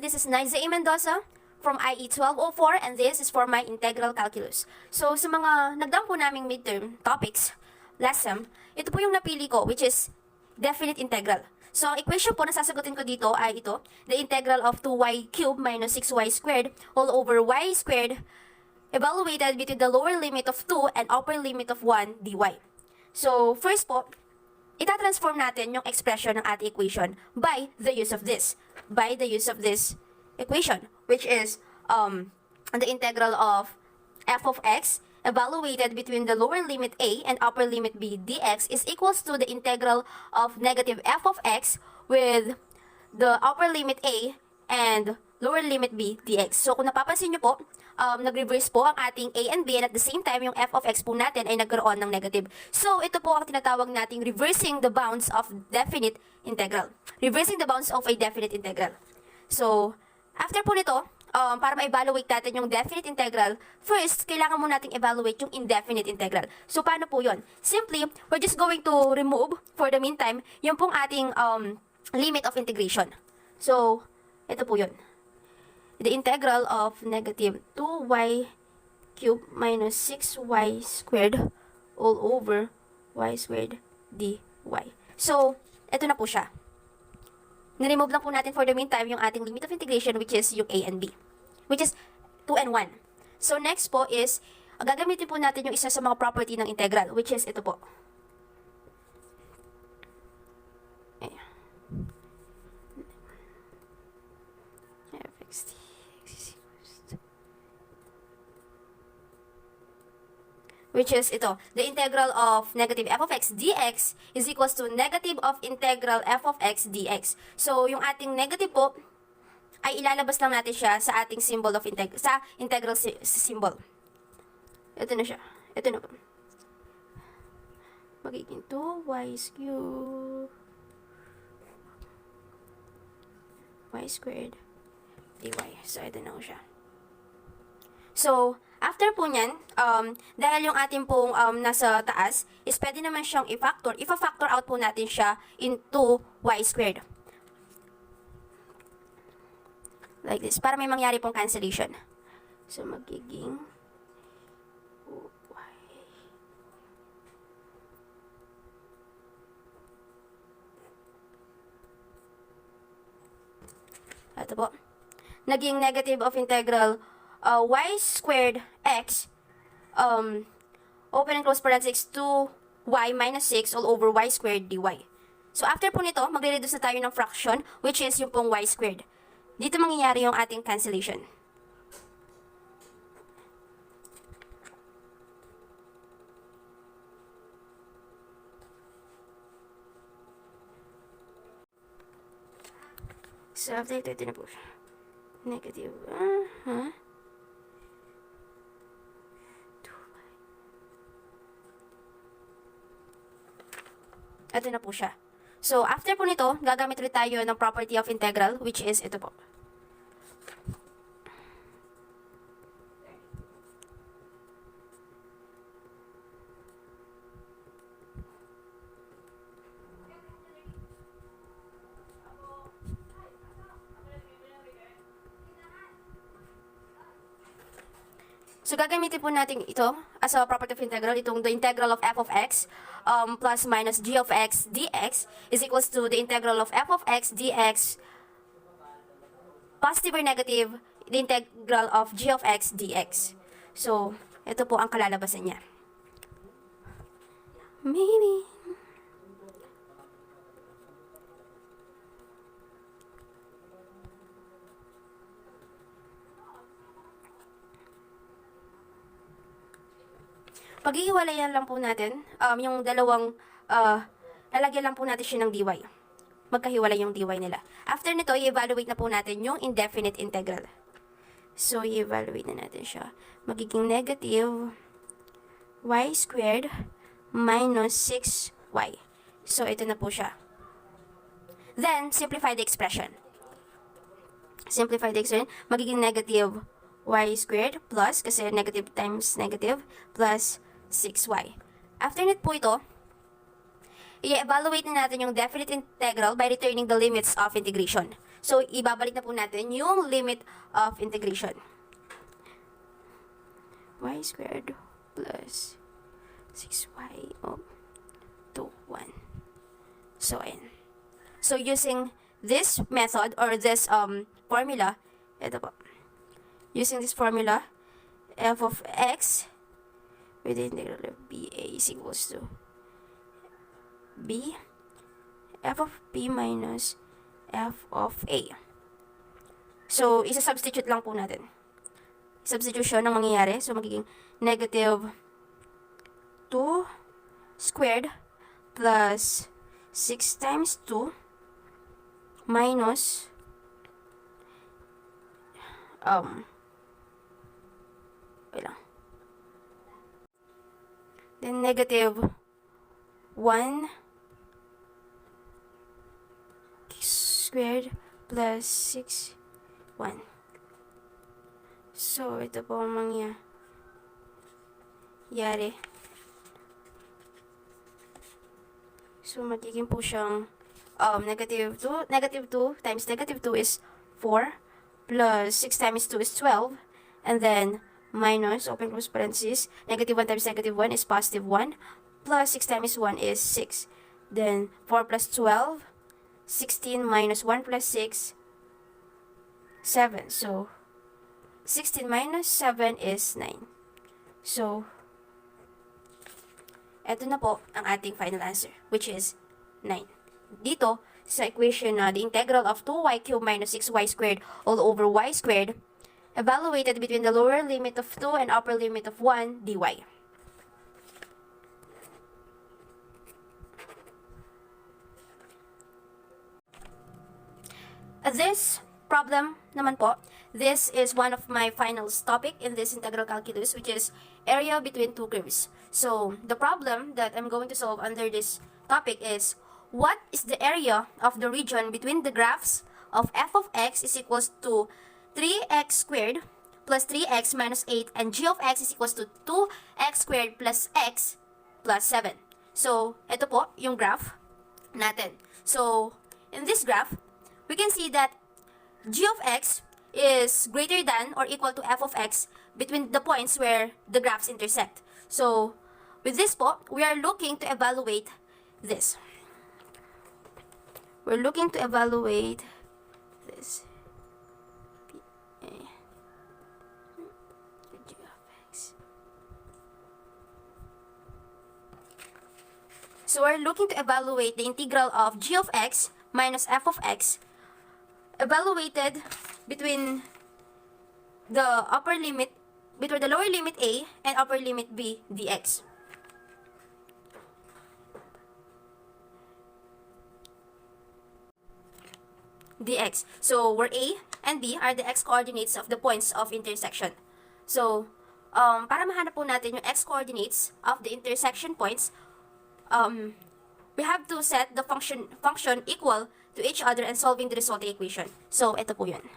this is Naiza A. Mendoza from IE 1204 and this is for my integral calculus. So sa mga nagdang po naming midterm topics last sem, ito po yung napili ko which is definite integral. So equation po na sasagutin ko dito ay ito, the integral of 2y cubed minus 6y squared all over y squared evaluated between the lower limit of 2 and upper limit of 1 dy. So first po, itatransform natin yung expression ng ating equation by the use of this. By the use of this equation, which is the integral of f of x evaluated between the lower limit a and upper limit b dx is equals to the integral of negative f of x with the upper limit a and lower limit b dx. So kung napapansin nyo po, nag-reverse po ang ating a and b and at the same time yung f of x po natin ay nagkaroon ng negative. So ito po ang tinatawag nating reversing the bounds of definite integral. Reversing the bounds of a definite integral. So after po nito, para ma-evaluate natin yung definite integral, first, kailangan mo nating evaluate yung indefinite integral. So paano po yun? Simply, we're just going to remove, for the meantime, yung pong ating limit of integration. So, ito po yun. The integral of negative 2y cubed minus 6y squared all over y squared dy. So, ito na po siya. Niremove lang po natin for the meantime yung ating limit of integration which is yung a and b. Which is 2 and 1. So, next po is, gagamitin po natin yung isa sa mga property ng integral which is ito po. Which is ito, the integral of negative f of x dx is equals to negative of integral f of x dx. So, yung ating negative po, ay ilalabas lang natin siya sa ating symbol of integral symbol. Ito na siya. Ito na po. Magiging 2y cubed y squared dy. So, ito na po siya. So, after po nyan, dahil yung ating pong nasa taas, is pwede naman siyang i-factor. Ifa-factor out po natin siya into y squared. Like this. Para may mangyari pong cancellation. So, magiging y. Ito po. Naging negative of integral y squared x, open and close parentheses, 2y minus 6 all over y squared dy. So, after po nito, magre-reduce na tayo ng fraction, which is yung pong y squared. Dito mangyayari yung ating cancellation. So, after ito na po siya. Negative, Ito na po siya. So, after po nito, gagamit ulit tayo ng property of integral, which is ito po. So, gagamitin po natin ito as a property of integral, itong the integral of f of x plus minus g of x dx is equals to the integral of f of x dx positive or negative, the integral of g of x dx. So, ito po ang kalalabasan niya. Maybe. Pag-iiwalayan lang po natin, yung dalawang, lalagyan lang po natin siya ng dy. Magkahiwalay yung dy nila. After nito, i-evaluate na po natin yung indefinite integral. So, i-evaluate na natin siya. Magiging negative y squared minus 6y. So, ito na po siya. Then, simplify the expression. Simplify the expression. Magiging negative y squared plus, kasi negative times negative, plus 6y. After net po ito, i-evaluate na natin yung definite integral by returning the limits of integration. So, ibabalik na po natin yung limit of integration. Y squared plus 6y to 1. So, ayan. So, using this method or this formula, ito po. Using this formula, f of x with the integral of b a is equals to b f of p minus f of a. So, isa-substitute lang po natin. Substitution ang mangyayari. So, magiging negative 2 squared plus 6 times 2 minus wait lang. Then negative 1 squared plus 6 1. So, ito po ang mangyayari. So, magiging po siyang negative 2. Negative 2 times negative 2 is 4. Plus 6 times 2 is 12. And then, minus, open close parenthesis, negative 1 times negative 1 is positive 1. Plus 6 times 1 is 6. Then, 4 plus 12, 16 minus 1 plus 6, 7. So, 16 minus 7 is 9. So, eto na po ang ating final answer, which is 9. Dito, sa equation na the integral of 2y cubed minus 6y squared all over y squared, evaluated between the lower limit of 2 and upper limit of 1 dy. This problem naman po, this is one of my final topic in this integral calculus, which is area between two curves. So, the problem that I'm going to solve under this topic is, what is the area of the region between the graphs of f of x is equals to 3x squared plus 3x minus 8 and g of x is equals to 2x squared plus x plus 7. So, ito po yung graph natin. So, in this graph, we can see that g of x is greater than or equal to f of x between the points where the graphs intersect. So, with this po, we are looking to evaluate this. We're looking to evaluate this. G of x. So, we're looking to evaluate the integral of g of x minus f of x evaluated between the upper limit, between the lower limit a and upper limit b dx. Dx. So, where a and b are the x-coordinates of the points of intersection. So, para mahanap po natin yung x-coordinates of the intersection points, we have to set the function equal to each other and solving the resulting equation. So, ito po yun.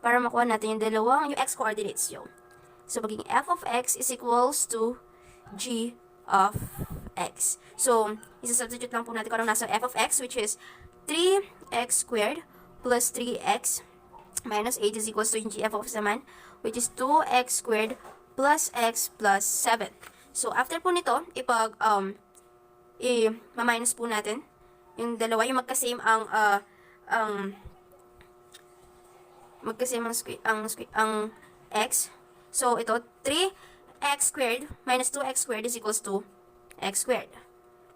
Para makuha natin yung x-coordinates yun. So, magiging f of x is equals to g of x. So, isa-substitute lang po natin kung anong nasa f of x, which is 3x squared plus 3x minus 8 is equals to yung g f of x naman, which is 2x squared plus x plus 7. So, after po nito, i-minus po natin yung dalawa, yung magka-same ang x. So, ito, 3x squared minus 2x squared is equals to x squared.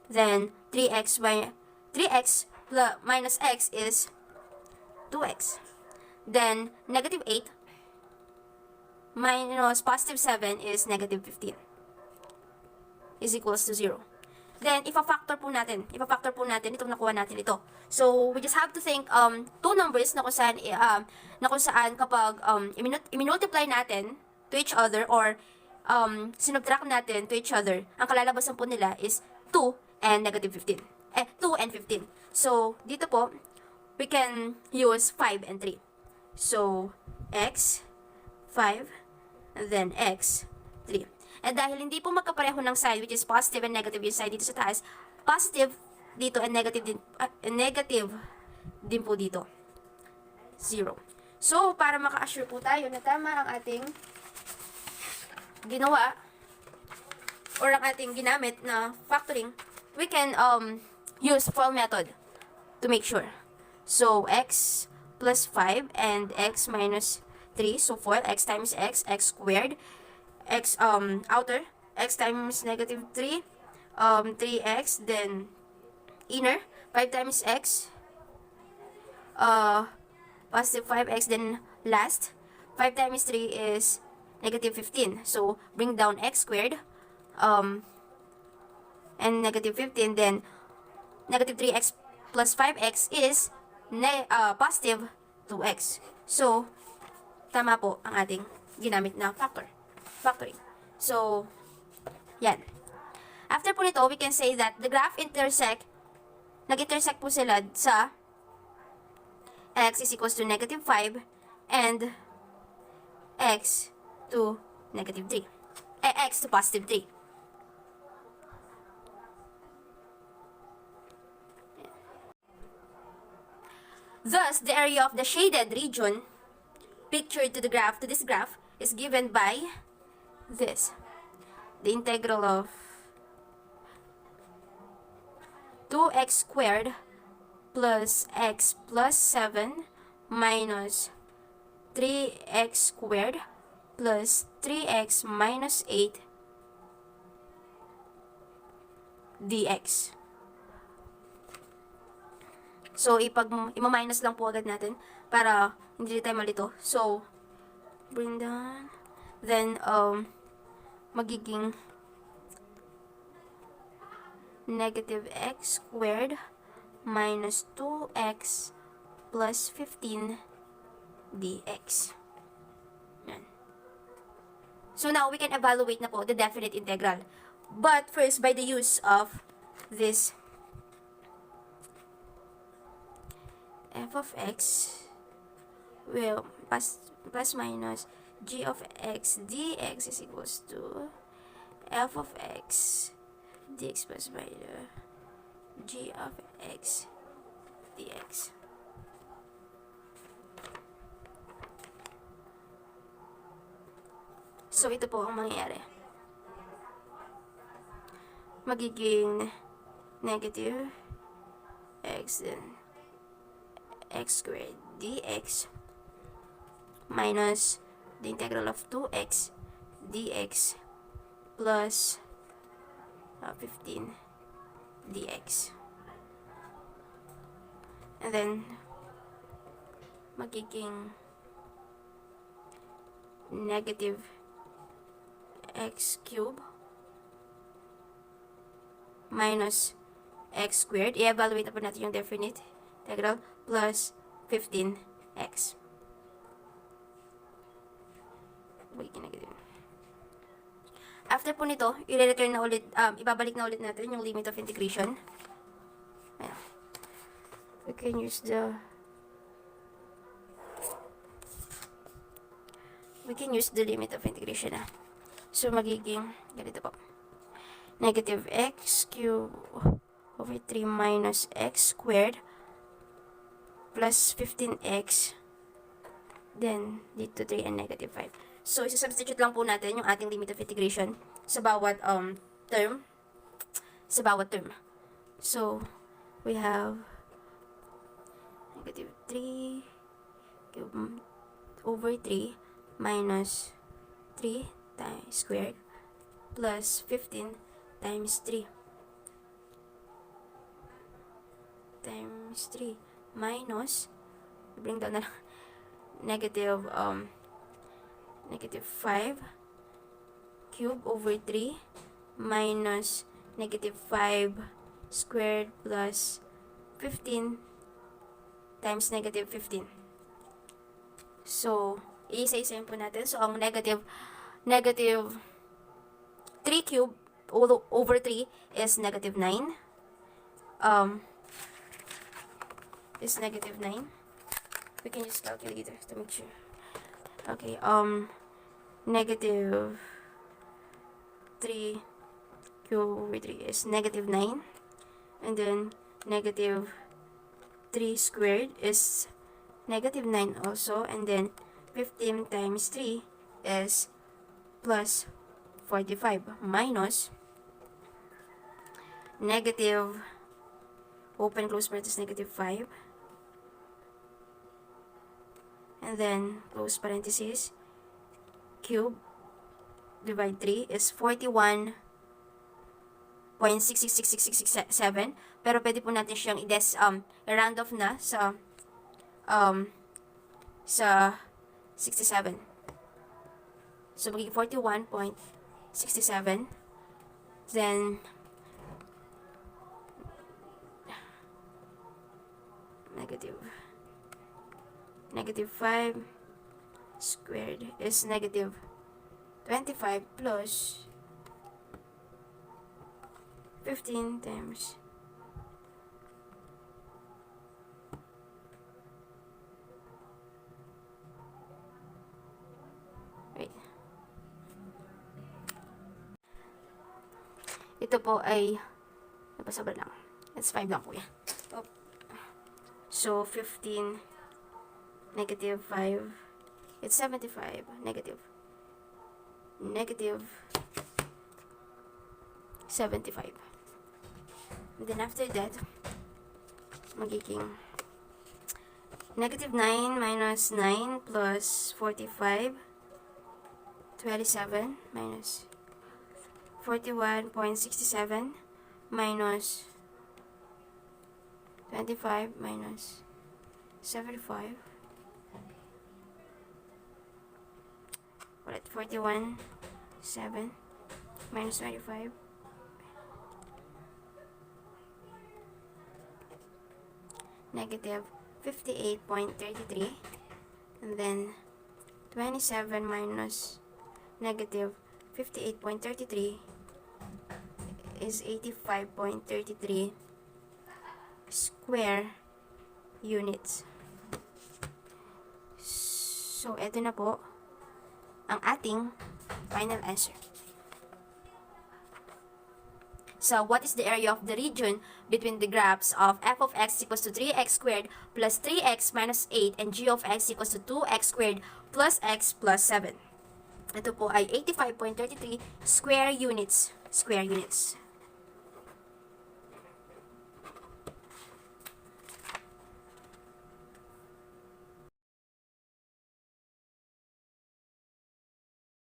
Then, 3x minus x is 2x. Then, negative 8 minus positive 7 is negative 15 is equals to 0. Then, ipa-factor po natin itong nakuha natin ito. So, we just have to think two numbers na kung saan kapag i-multiply natin to each other or sinubtract natin to each other, ang kalalabasan po nila is 2 and negative 15. 2 and 15. So, dito po, we can use 5 and 3. So, x, 5, and then x, 3. And dahil hindi po magkapareho ng sign, which is positive and negative yung side dito sa taas, positive dito and negative din po dito. 0. So, para maka-assure po tayo na tama ang ating ginawa or ang ating ginamit na factoring, we can use FOIL method to make sure. So, x plus 5 and x minus 3. So, FOIL, x times x squared, x outer, x times negative 3, 3x, then inner, 5 times x, positive 5x, then last, 5 times 3 is negative 15. So, bring down x squared, and negative 15, then negative 3x plus 5x is positive 2x. So, tama po ang ating ginamit na factoring. So, yan. After po nito, we can say that the graph nag-intersect po sila sa x is equals to negative 5 and x to negative 3. X to positive 3. Thus, the area of the shaded region pictured to this graph is given by this. The integral of 2x squared plus x plus 7 minus 3x squared plus 3x minus 8 dx. So, ima-minus lang po agad natin para hindi tayo malito. So, bring down. Then, magiging negative x squared minus 2x plus 15 dx. Yan. So, now, we can evaluate na po the definite integral. But, first, by the use of this f of x will plus minus g of x dx is equals to f of x dx plus minus g of x dx. So, ito po ang mangyayari. Magiging negative x then x squared dx minus the integral of 2x dx plus 15 dx. And then, magiging negative x cubed minus x squared. I-evaluate na po natin yung definite integral plus 15x. After po nito, i-return na ulit, ibabalik na ulit natin yung limit of integration. Ayan. We can use the limit of integration na. So, magiging, ganito po. Negative x cubed over 3 minus x squared plus 15x, then dito 3 and negative 5. So, isa-substitute lang po natin yung ating limit of integration sa bawat term. So, we have negative 3 cube over 3 minus 3 times squared plus 15 times 3 times 3 minus, bring down na lang, negative 5 cube over 3 minus negative 5 squared plus 15 times negative 15. So, iisa-isayin po natin. So, ang negative 3 cube over 3 is negative 9. Is negative 9. We can use calculator to make sure. Okay, negative 3 cube over 3 is negative 9. And then, negative 3 squared is negative 9 also, and then 15 times 3 is plus 45 minus negative, open close parenthesis, negative 5, and then close parenthesis, cube divide 3 is 41.666667, pero pwede po natin siyang i-round off na sa 67. So magiging 41.67, then negative 5 squared is negative 25 plus 15 times ito po ay napasabal lang. It's 5 lang po yan. So 15 negative 5, it's 75 negative 75. And then after that, magiging negative 9 minus 9 plus 45, 27 minus 41.67 minus 25 minus 75. Alright, 41.7 minus 25. Negative 58.33, and then 27 minus negative 58.33 is 85.33 square units. So, eto na po ang ating final answer. So, what is the area of the region between the graphs of f of x equals to 3x squared plus 3x minus 8 and g of x equals to 2x squared plus x plus 7? Ito po ay 85.33 square units. Square units.